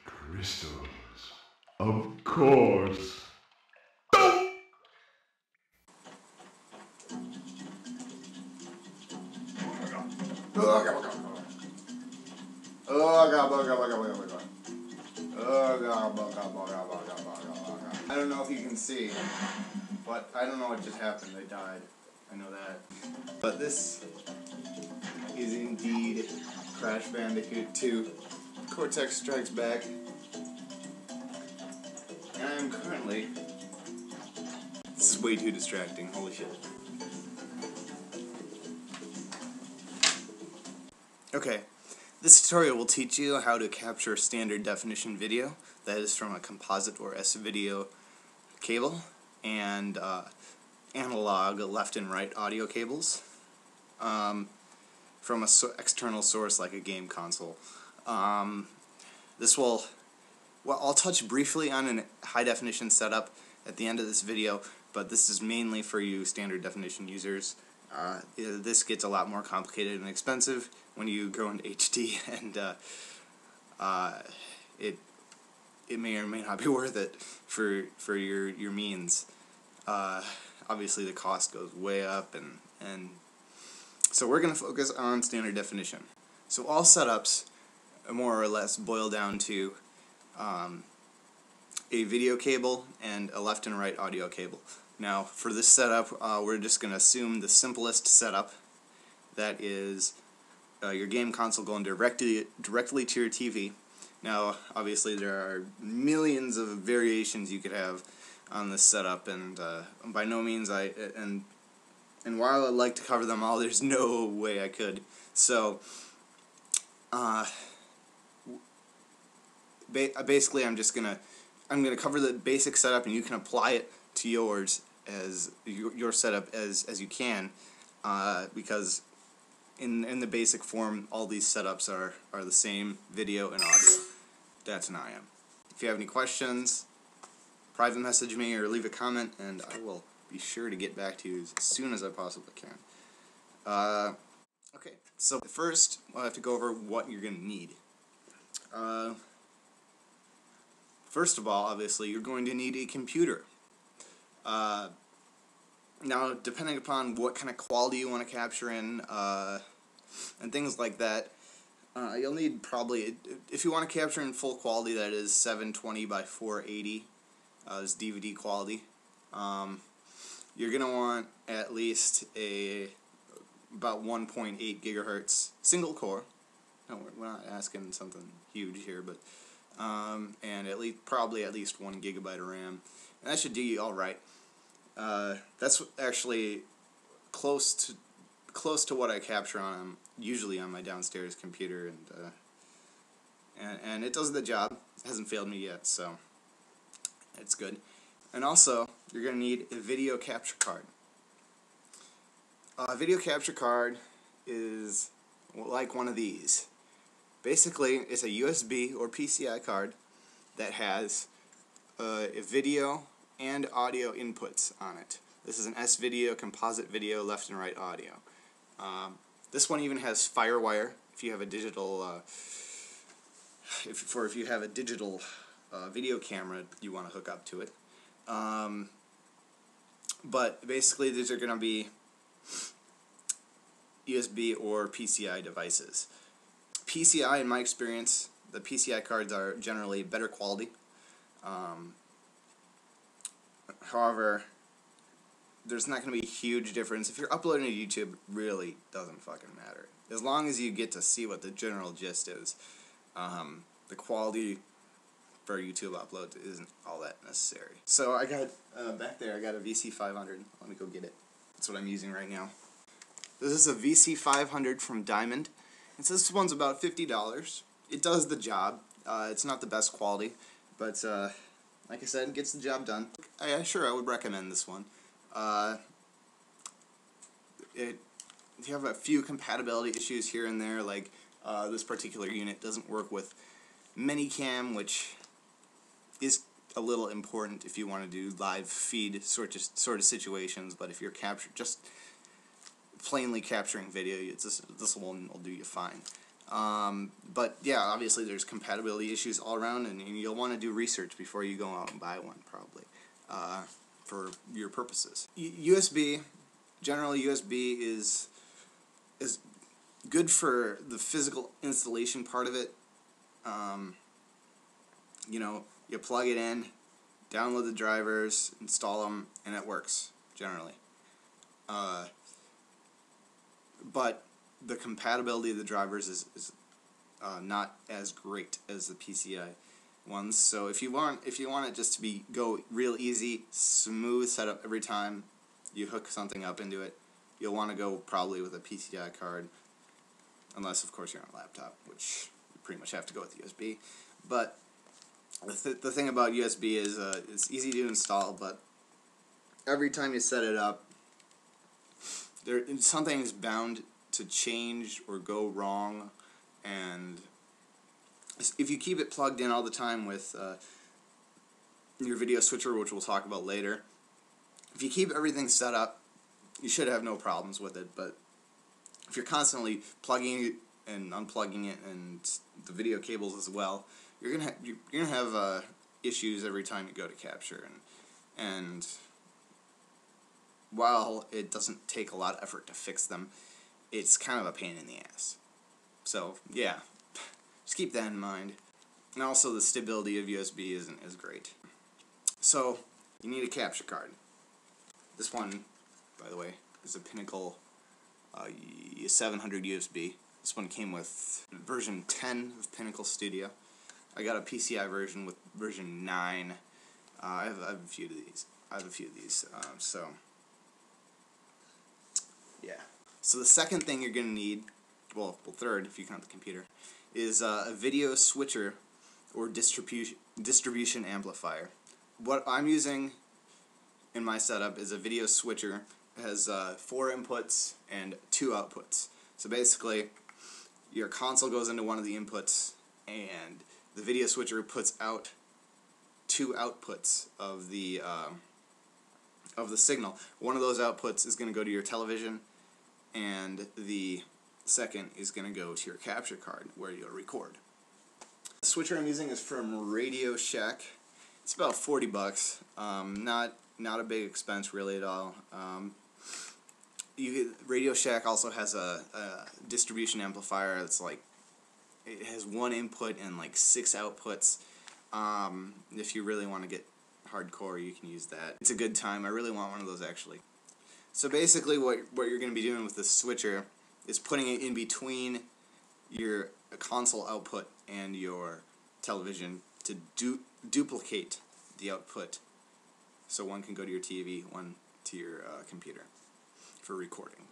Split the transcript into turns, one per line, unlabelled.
Crystals. Of course.
I don't know if you can see, but I don't know what just happened. They died. I know that. But this is indeed Crash Bandicoot 2. Cortex Strikes Back. And I am currently... This is way too distracting. Holy shit. Okay. This tutorial will teach you how to capture standard definition video, that is from a composite or S-video cable, and analog left and right audio cables from a external source like a game console. This will, well, I'll touch briefly on a high definition setup at the end of this video, but this is mainly for you standard definition users. This gets a lot more complicated and expensive when you go into HD, and it may or may not be worth it for your means. Obviously, the cost goes way up, and so we're going to focus on standard definition. So all setups more or less boil down to a video cable and a left and right audio cable. Now, for this setup, we're just going to assume the simplest setup, that is your game console going directly to your TV. Now, obviously, there are millions of variations you could have on this setup, and by no means and while I'd like to cover them all, there's no way I could. So, basically, I'm gonna cover the basic setup, and you can apply it to yours as your setup as you can, because in the basic form, all these setups are the same, video and audio. That's an I am. If you have any questions, private message me or leave a comment, and I will be sure to get back to you as soon as I possibly can. Okay, so first we'll have to go over what you're going to need. First of all, obviously, you're going to need a computer. Now, depending upon what kind of quality you want to capture in, and things like that, you'll need probably, if you want to capture in full quality, that is 720 by 480, this DVD quality, you're going to want at least about 1.8 gigahertz single core. No, we're not asking something huge here, but and probably at least 1 gigabyte of RAM, and that should do you all right. That's actually close to what I capture on usually on my downstairs computer, and it does the job. It hasn't failed me yet, so it's good. And also, you're going to need a video capture card. A video capture card is like one of these. Basically, it's a USB or PCI card that has a video and audio inputs on it. This is an S-video, composite video, left and right audio. This one even has FireWire if you have a digital, if you have a digital video camera you want to hook up to it. But basically, these are going to be USB or PCI devices. PCI, in my experience, the PCI cards are generally better quality. However, there's not going to be a huge difference. If you're uploading to YouTube, it really doesn't fucking matter. As long as you get to see what the general gist is, the quality for YouTube uploads isn't all that necessary. So I got, back there, I got a VC500. Let me go get it. That's what I'm using right now. This is a VC500 from Diamond. This one's about $50. It does the job. It's not the best quality, but like I said, it gets the job done. I would recommend this one. You have a few compatibility issues here and there, like this particular unit doesn't work with Minicam, which is a little important if you want to do live feed sort of situations, but if you're just plainly capturing video, this one will do you fine. But yeah, obviously there's compatibility issues all around, and you'll want to do research before you go out and buy one, probably, for your purposes. USB, generally USB is good for the physical installation part of it. You know, you plug it in, download the drivers, install them, and it works, generally. But the compatibility of the drivers is not as great as the PCI ones. So if you want it just to go real easy, smooth setup every time you hook something up into it, you'll want to go probably with a PCI card, unless of course you're on a laptop, which you pretty much have to go with USB. But the thing about USB is it's easy to install, but every time you set it up, something is bound to change or go wrong, and if you keep it plugged in all the time with your video switcher, which we'll talk about later, if you keep everything set up, you should have no problems with it. But if you're constantly plugging it and unplugging it, and the video cables as well, you're gonna have issues every time you go to capture, and while it doesn't take a lot of effort to fix them, it's kind of a pain in the ass. So yeah, just keep that in mind. And also the stability of USB isn't as great. So you need a capture card. This one, by the way, is a Pinnacle 700 USB. This one came with version 10 of Pinnacle Studio. I got a PCI version with version 9. I have a few of these. So yeah. So the second thing you're going to need, well, third if you count the computer, is a video switcher or distribution amplifier. What I'm using in my setup is a video switcher. It has 4 inputs and 2 outputs. So basically, your console goes into one of the inputs, and the video switcher puts out 2 outputs of the signal. One of those outputs is going to go to your television, and the second is going to go to your capture card where you'll record. The switcher I'm using is from Radio Shack. It's about $40. Not a big expense really at all. Radio Shack also has a distribution amplifier that's like, it has 1 input and like 6 outputs. If you really want to get hardcore, you can use that. It's a good time. I really want one of those, actually. So basically what you're going to be doing with this switcher is putting it in between your console output and your television to duplicate the output. So one can go to your TV, one to your computer for recording.